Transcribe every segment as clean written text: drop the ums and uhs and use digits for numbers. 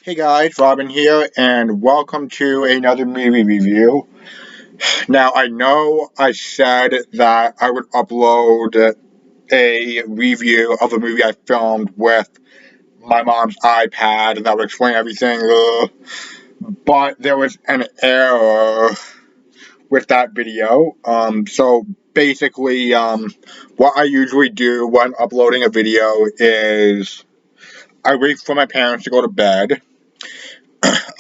Hey guys, Robin here, and welcome to another movie review. Now, I know I said that I would upload a review of a movie I filmed with my mom's iPad that would explain everything, but there was an error with that video. So basically, what I usually do when uploading a video is I wait for my parents to go to bed.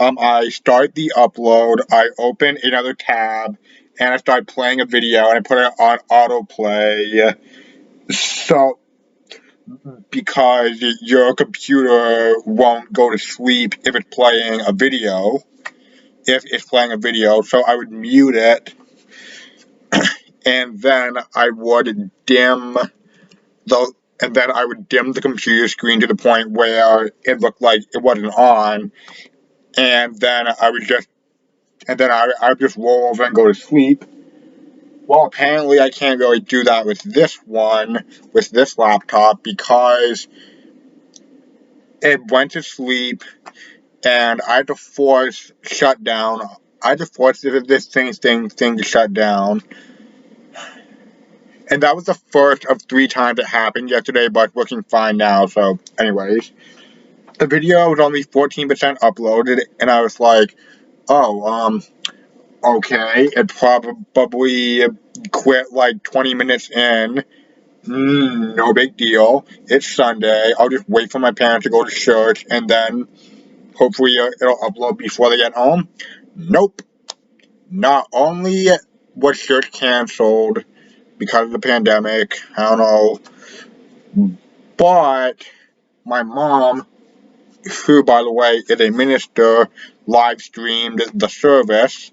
I start the upload, I open another tab, and I start playing a video, and I put it on autoplay. So, because your computer won't go to sleep if it's playing a video, so I would mute it, and then I would dim the and then I would dim the computer screen to the point where it looked like it wasn't on, and then I would just roll over and go to sleep. Well, apparently I can't really do that with this laptop, because it went to sleep and I had to force shutdown. I had to force this thing to shut down. And that was the first of 3 times it happened yesterday, but it's working fine now, so anyways. The video was only 14% uploaded, and I was like, oh, okay, it probably quit like 20 minutes in. No big deal. It's Sunday. I'll just wait for my parents to go to church, and then hopefully it'll upload before they get home. Nope. Not only was church canceled because of the pandemic, I don't know, but my mom, who by the way is a minister, live streamed the service.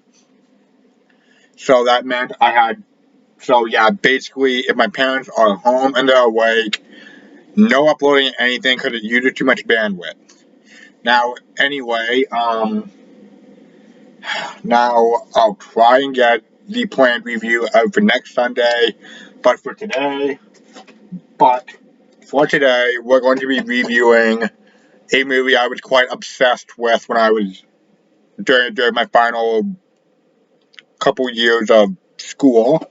So that meant so yeah, basically, if my parents are home and they're awake, no uploading anything because it uses too much bandwidth. Now, anyway, now I'll try and get the planned review out for next Sunday, but but for today, we're going to be reviewing a movie I was quite obsessed with when I was during my final couple years of school.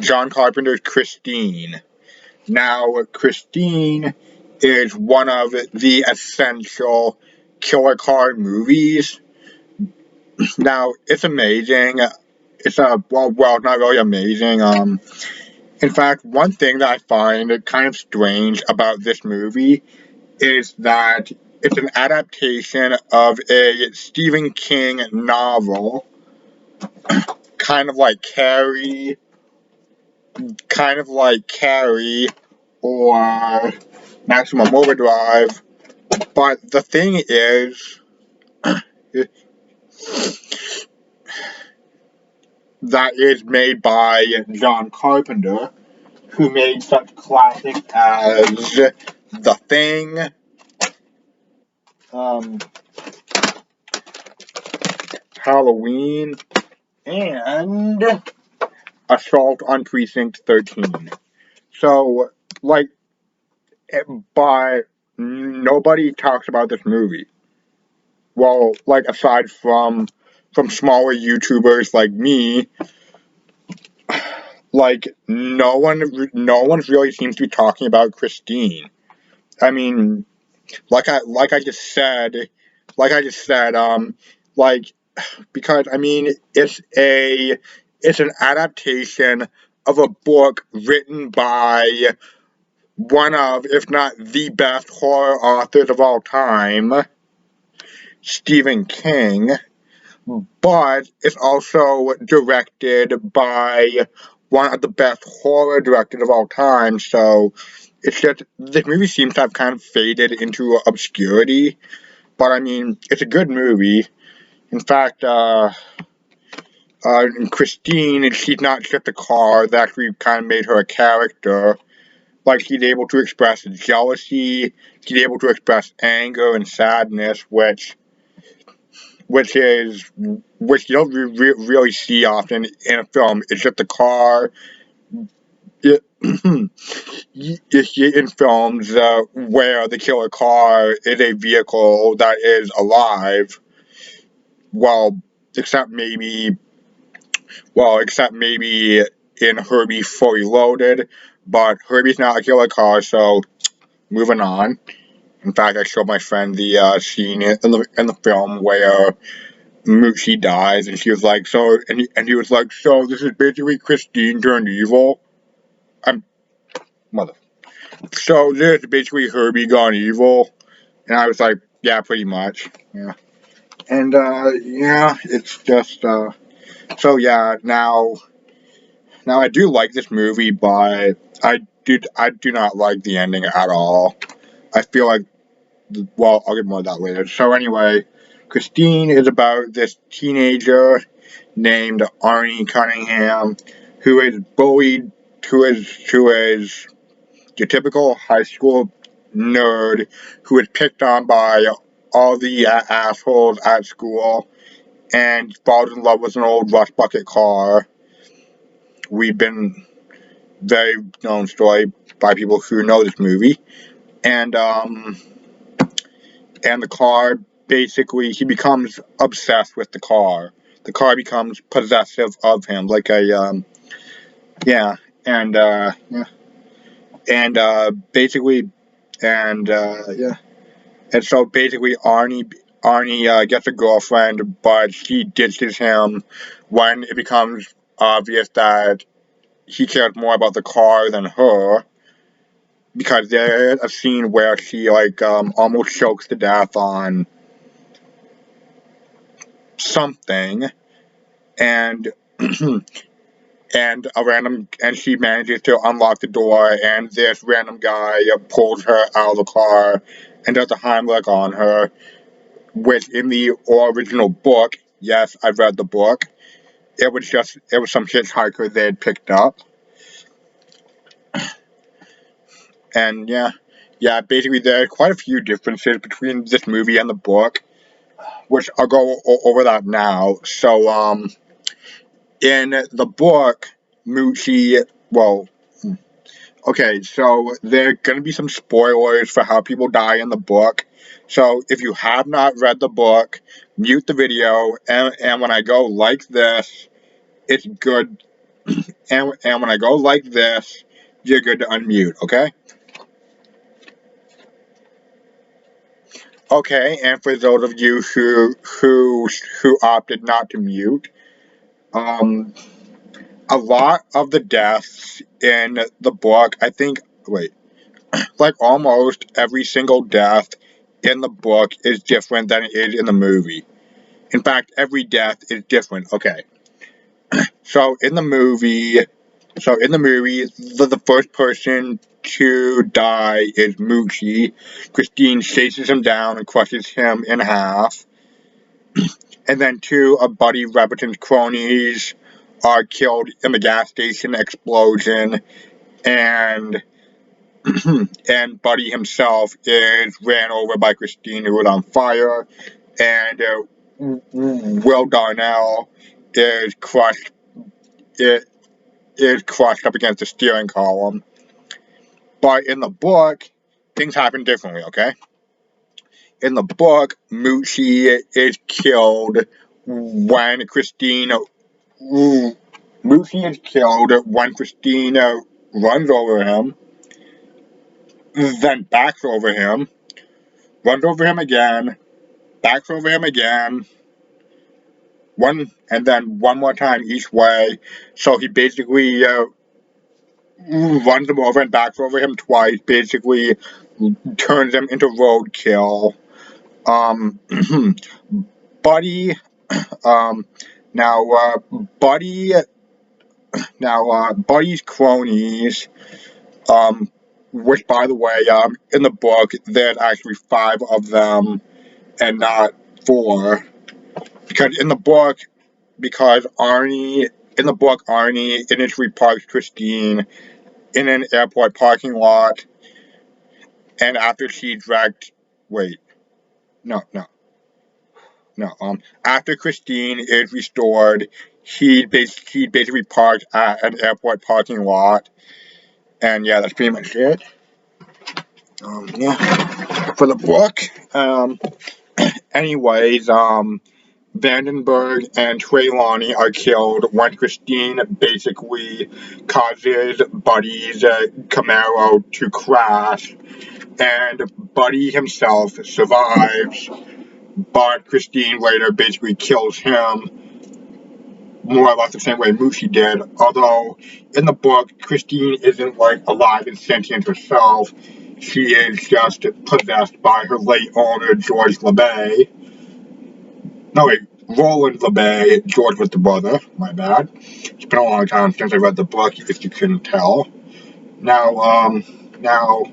John Carpenter's Christine. Now, Christine is one of the essential killer card movies. Now, it's amazing. It's not really amazing. In fact, one thing that I find kind of strange about this movie is that it's an adaptation of a Stephen King novel, kind of like Carrie, or Maximum Overdrive. But the thing is, that is made by John Carpenter, who made such classics as The Thing, um, Halloween, and Assault on Precinct 13. So, like, but nobody talks about this movie. Well, like, aside from smaller YouTubers like me, like, no one really seems to be talking about Christine. I mean, like I just said, like I just said, like because I mean it's an adaptation of a book written by one of, if not the best horror authors of all time, Stephen King, but it's also directed by one of the best horror directors of all time, so it's just, this movie seems to have kind of faded into obscurity, but I mean, it's a good movie. In fact, Christine, she's not just a car, that actually kind of made her a character. Like, she's able to express jealousy, she's able to express anger and sadness, which you don't really see often in a film. It's just a car it, you see it in films where the killer car is a vehicle that is alive. Well, except maybe, except maybe in Herbie Fully Loaded, but Herbie's not a killer car, so moving on. In fact, I showed my friend the scene in the film where Moochie dies, and she was like, "So," and he was like, "So this is basically Christine turned evil." I'm mother. So this is basically Herbie gone evil, and I was like, "Yeah, pretty much." Yeah, and yeah, it's just so yeah. Now I do like this movie, but I do not like the ending at all. I feel like, well, I'll get more of that later. So anyway, Christine is about this teenager named Arnie Cunningham, who is bullied, who is your typical high school nerd who is picked on by all the assholes at school and falls in love with an old rust bucket car. We've been very known story by people who know this movie, and the car, basically he becomes obsessed with the car. The car becomes possessive of him, like a yeah, and yeah, and basically, and yeah, and so basically Arnie gets a girlfriend, but she ditches him when it becomes obvious that he cares more about the car than her. Because there's a scene where she like almost chokes to death on something, and and she manages to unlock the door, and this random guy pulls her out of the car and does a Heimlich on her, which in the original book, yes, I've read the book, it was some hitchhiker they had picked up, and yeah, basically there are quite a few differences between this movie and the book, which I'll go over that now. So in the book, Moochie, well, okay, so there are going to be some spoilers for how people die in the book. So if you have not read the book, mute the video, and when I go like this, it's good. And when I go like this, you're good to unmute, okay? Okay, and for those of you who opted not to mute, um, a lot of the deaths in the book, I think, wait, like almost every single death in the book is different than it is in the movie. In fact, every death is different. Okay. So in the movie, the first person to die is Moochie. Christine chases him down and crushes him in half. And then two of Buddy Reverton's cronies are killed in the gas station explosion, and and Buddy himself is ran over by Christine, who was on fire, and Will Darnell is crushed. It is crushed up against the steering column. But in the book, things happen differently. Okay, in the book, Moochie is killed when Christine. Moochie is killed when Christine runs over him, then backs over him, runs over him again, backs over him again, and then one more time each way. So he basically runs him over and backs over him twice, basically turns him into roadkill. Um, Buddy, um, now, Buddy, Buddy's cronies, which by the way, in the book, there's actually 5 of them and not 4. Because in the book, Arnie initially parks Christine in an airport parking lot, and after she's wrecked, wait, no, no, no, after Christine is restored, he basically parked at an airport parking lot, And yeah, that's pretty much it. Yeah, for the book. Anyways, Vandenberg and Trelawney are killed when Christine basically causes Buddy's Camaro to crash, and Buddy himself survives, but Christine later basically kills him more or less the same way Lucy did. Although in the book, Christine isn't like alive and sentient herself. She is just possessed by her late owner, George LeBay. No, wait, Roland LeBay. George was the brother. My bad. It's been a long time since I read the book, if you couldn't tell. Now, now,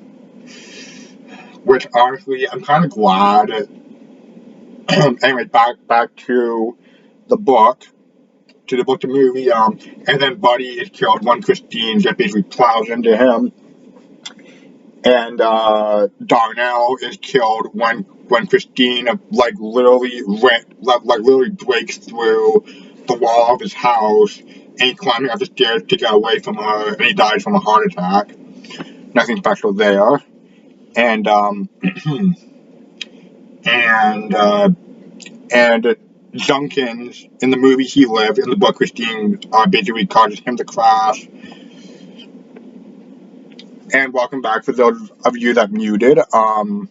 which honestly, I'm kind of glad. Anyway, back to the book. To the book to movie, and then Buddy is killed when Christine just basically plows into him, and Darnell is killed when Christine like literally breaks through the wall of his house and he's climbing up the stairs to get away from her, and he dies from a heart attack. Nothing special there, and and and Junkins in the movie He Lived, in the book Christine basically causes him to crash. And welcome back for those of you that muted. To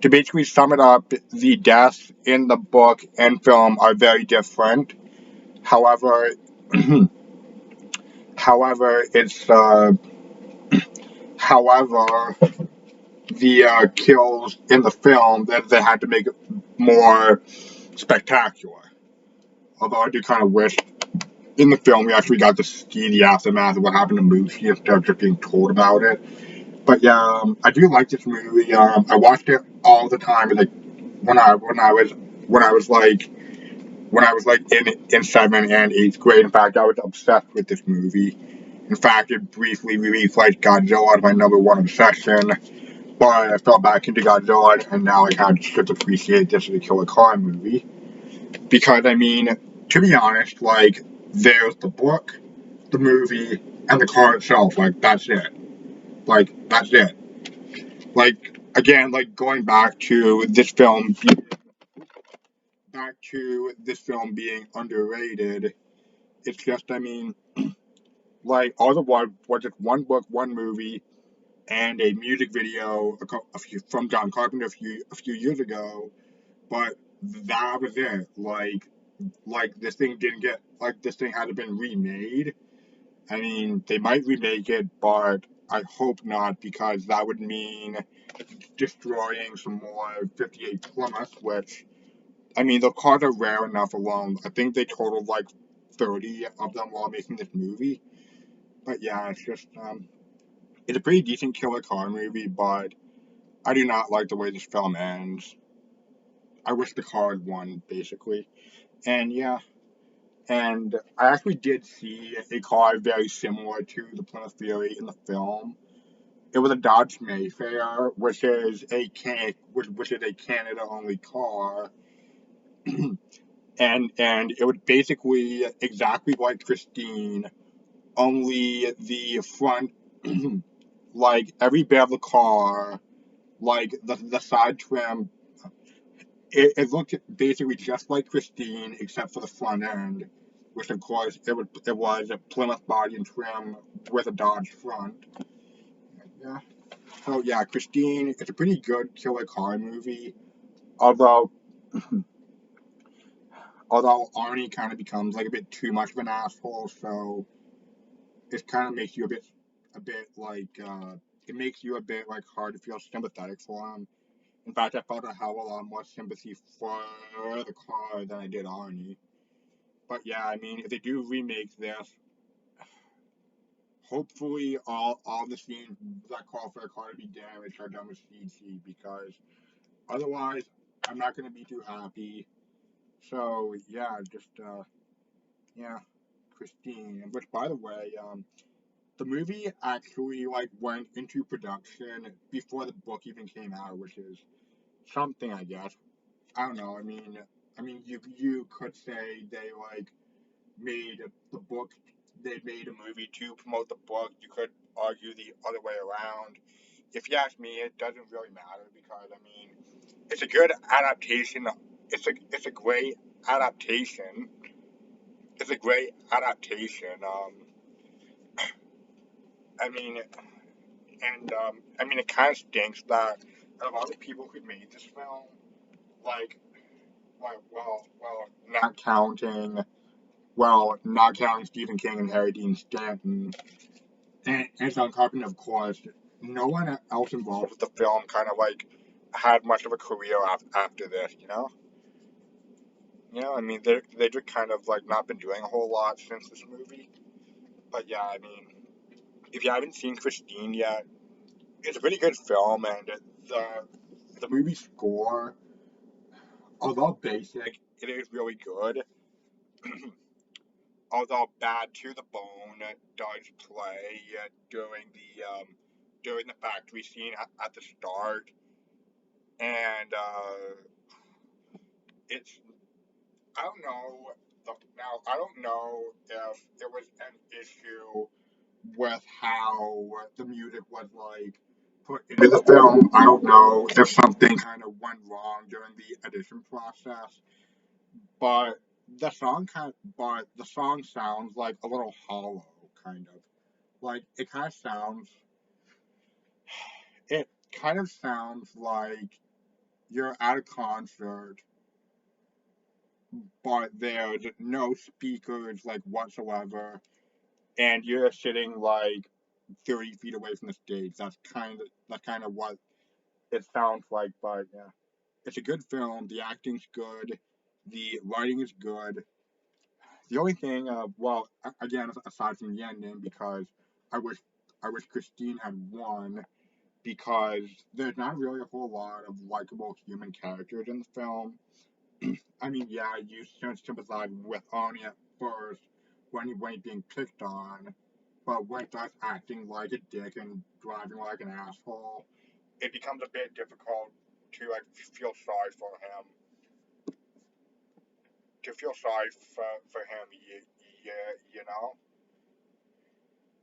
basically sum it up, the deaths in the book and film are very different. However, however, it's however the kills in the film that they had to make it more spectacular. Although I do kind of wish in the film we actually got to see the aftermath of what happened to Lucy instead of just being told about it. But yeah, I do like this movie. I watched it all the time, like when I was like in 7th and 8th grade. In fact, I was obsessed with this movie. In fact, it briefly replaced Godzilla as my number one obsession. But I fell back into Godzilla, and now I kind of just appreciate this as a killer car movie. Because I mean, to be honest, like there's the book, the movie, and the car itself. Like that's it. Like that's it. Like again, like going back to this film being underrated. It's just, I mean, like all the was just one book, one movie, and a music video from John Carpenter a few years ago. But that was it. Like this thing didn't get like this thing hadn't been remade. I mean, they might remake it, but I hope not, because that would mean destroying some more 58 Plymouth, which, I mean, the cars are rare enough alone. I think they totaled like 30 of them while making this movie. But yeah, it's a pretty decent killer car movie, but I do not like the way this film ends. I wish the car had won, basically. And yeah, and I actually did see a car very similar to the Plymouth Fury in the film. It was a Dodge Mayfair, which is a Canada only car, and it was basically exactly like Christine, only the front, like every bit of the car, like the side trim, it looked basically just like Christine except for the front end, which of course it was a Plymouth body and trim with a Dodge front. Yeah. So yeah, Christine, it's a pretty good killer car movie. Although although Arnie kind of becomes like a bit too much of an asshole, so it kind of makes you a bit like it makes you a bit like hard to feel sympathetic for him. In fact, I felt a hell of a lot more sympathy for the car than I did Arnie. But yeah, I mean, if they do remake this, hopefully all the scenes that call for a car to be damaged are done with CG, because otherwise I'm not gonna be too happy. So yeah, just yeah, Christine. Which, by the way, the movie actually like went into production before the book even came out, which is something, I guess. I don't know. I mean, you could say they like made the book. They made a movie to promote the book. You could argue the other way around. If you ask me, it doesn't really matter because I mean, it's a good adaptation. It's a great adaptation. It's a great adaptation. I mean, I mean, it kind of stinks that a lot of people who made this film, like, not counting, not counting Stephen King and Harry Dean Stanton, and John Carpenter, of course, no one else involved with the film kind of like had much of a career after this, you know? I mean, they just kind of like not been doing a whole lot since this movie. But yeah, I mean, if you haven't seen Christine yet, it's a pretty good film, and the the movie score, although basic, it is really good. Although bad to the bone, does play during the factory scene at the start, and it's I don't know now I don't know if it was an issue with how the music was like put into the film. I don't know if something kind of went wrong during the edition process, but the song sounds like a little hollow, kind of. Like it kind of sounds like you're at a concert, but there's no speakers like whatsoever, and you're sitting like 30 feet away from the stage. That's kind of what it sounds like. But yeah, it's a good film. The acting's good. The writing is good. The only thing, again, aside from the ending, because I wish I wish Christine had won, because there's not really a whole lot of likable human characters in the film. I mean, yeah, you sympathize with Arnie at first when he's being picked on, but when he starts acting like a dick and driving like an asshole, it becomes a bit difficult to like feel sorry for him. To feel sorry for him, you know.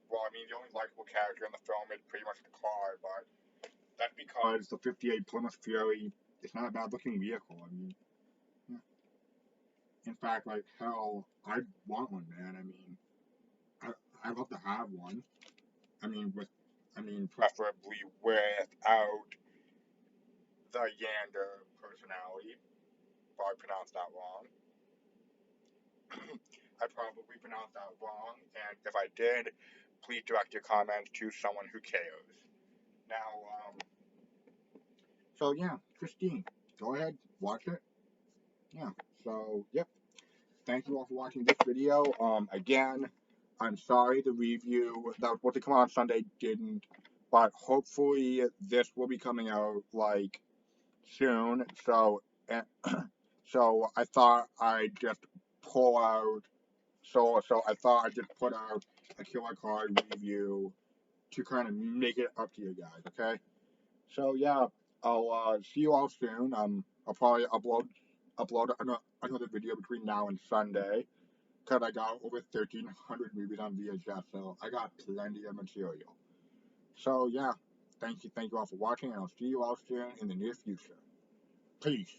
Well, I mean, the only likable character in the film is pretty much the car, but that's because the '58 Plymouth Fury is not a bad-looking vehicle. I mean, yeah. In fact, like hell, I want one, man. I mean, I'd love to have one. I mean, preferably without the Yander personality. If I pronounced that wrong, I probably pronounced that wrong, and if I did, please direct your comments to someone who cares. Now, so yeah, Christine, go ahead, watch it. Yeah. So, yep. Thank you all for watching this video. Again, I'm sorry the review that was supposed to come out on Sunday didn't, but hopefully this will be coming out like soon. So, so I thought I'd just pull out. So I thought I'd just put out a killer card review to kind of make it up to you guys. Okay. So yeah, I'll see you all soon. I'll probably upload another video between now and Sunday, because I got over 1,300 movies on VHS, so I got plenty of material. So yeah, thank you all for watching, and I'll see you all soon in the near future. Peace.